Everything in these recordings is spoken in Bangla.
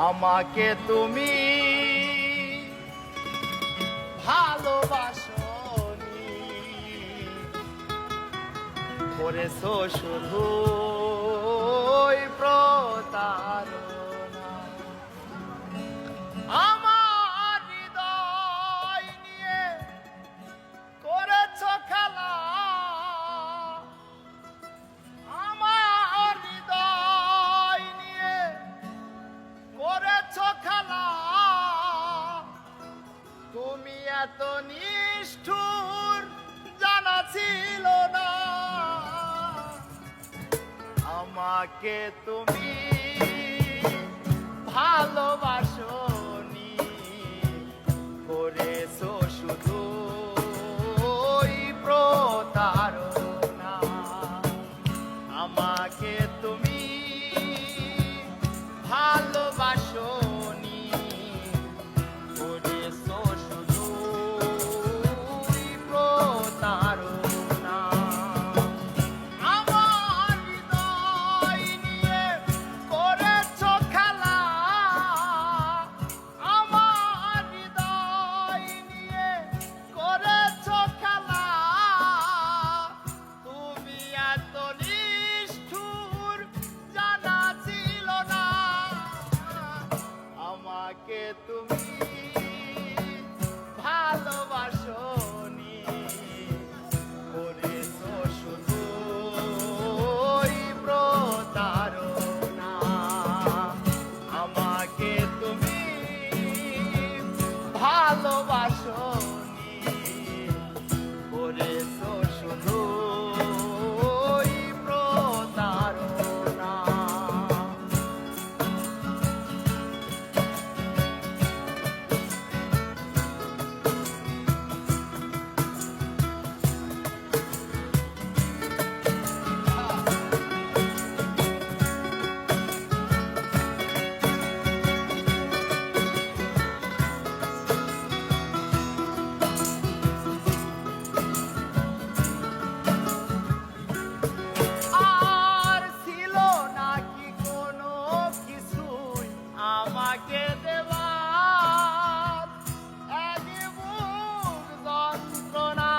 আমাকে তুমি ভালোবাসনি, করেছো শুধু প্রতারণা। আমার হৃদয় নিয়ে করেছো খেলা, আমার হৃদয় নিয়ে করেছো খেলা। তুমি এত নিষ্ঠুর জানা ছিল না, আমাকে তুমি ভালোবাসনি, করেছো শুধু প্রতারণা। আমাকে তুমি ভালোবাসনি, করেছো শুধু প্রতারণা। আমার হৃদয় নিয়ে করেছো খেলা, আমার হৃদয় নিয়ে করেছো খেলা। তুমি এত নিষ্ঠুর জানা ছিল না, আমাকে তুমি ভালোবাসনি, করেছো শুধু প্রতারণা। আমাকে তুমি ভালোবাসনি, করেছো শুধু প্রতারণা। আর ছিল নাকি কোনো কিছুই আমাকে দেওয়ার, এক বুক যন্ত্রণা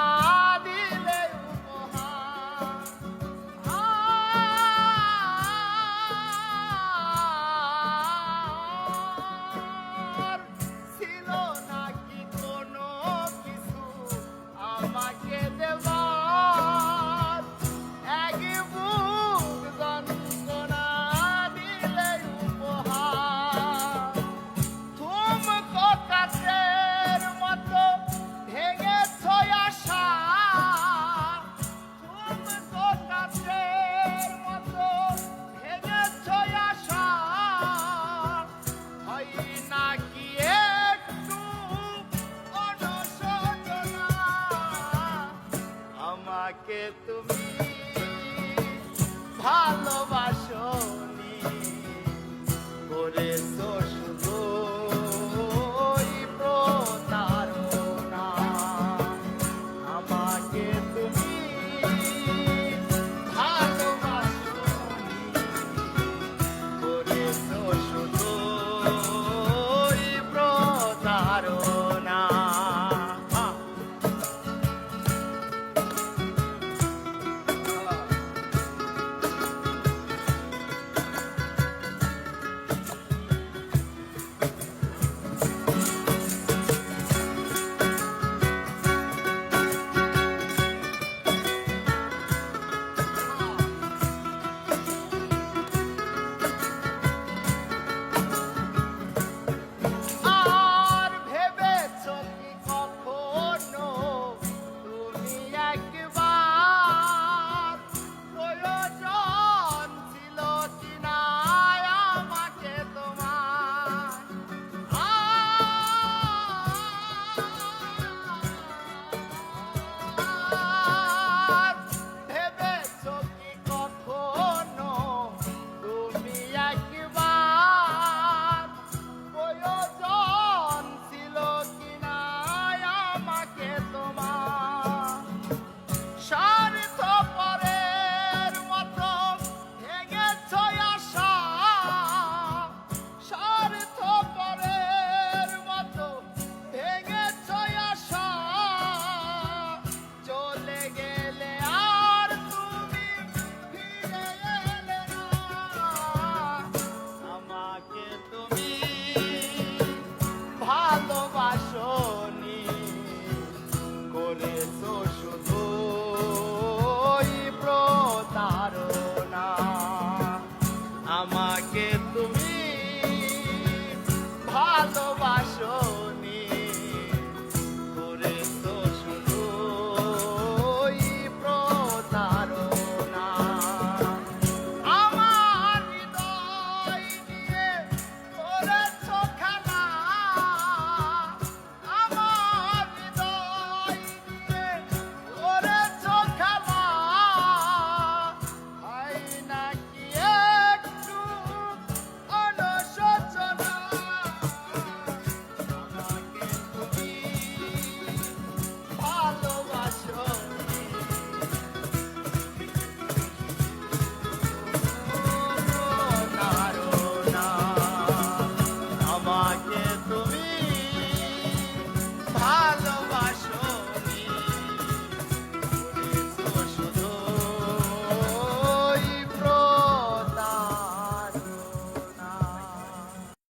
দিলে উপহার। আর ছিল নাকি কোনো কিছু আমাকে দেওয়ার, এক বুক যন্ত্রণা দিলে উপহার। তুমকো কাচের মতো ভেঙেছো আশা, তুমকো কাচের মতো ভেঙেছো আশা। হয় নাকি একটু অনুশোচনা, আমাকে তুমি ভালোবাসনি, করেছো